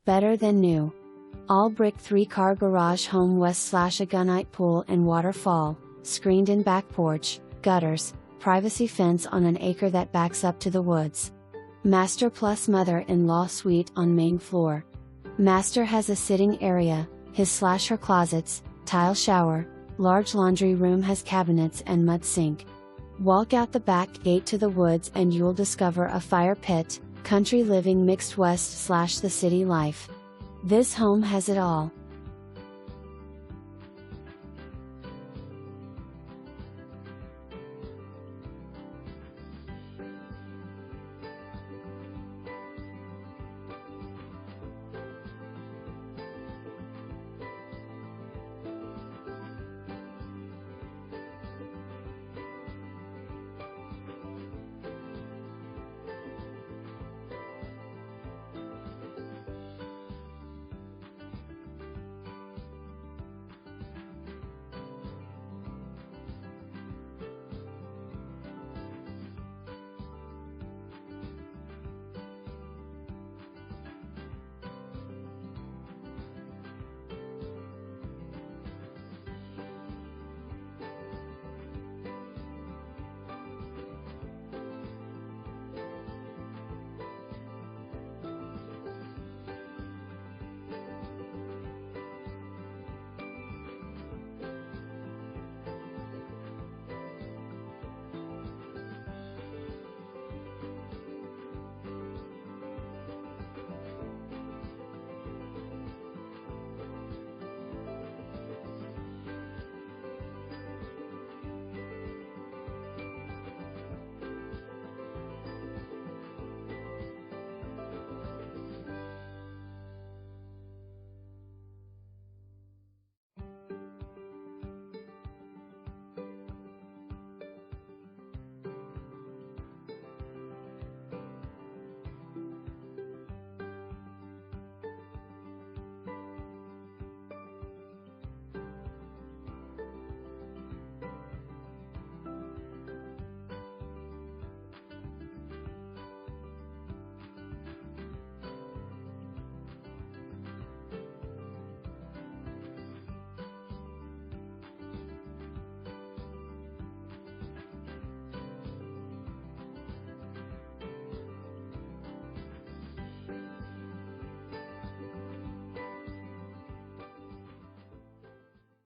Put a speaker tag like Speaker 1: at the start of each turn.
Speaker 1: better than new. All brick 3-car garage home west / a gunite pool and waterfall, screened in back porch, gutters, privacy fence on an acre that backs up to the woods. Master plus mother-in-law suite on main floor. Master has a sitting area, his/her closets, tile shower, large laundry room has cabinets and mud sink. Walk out the back gate to the woods and you'll discover a fire pit, country living mixed west / the city life. This home has it all.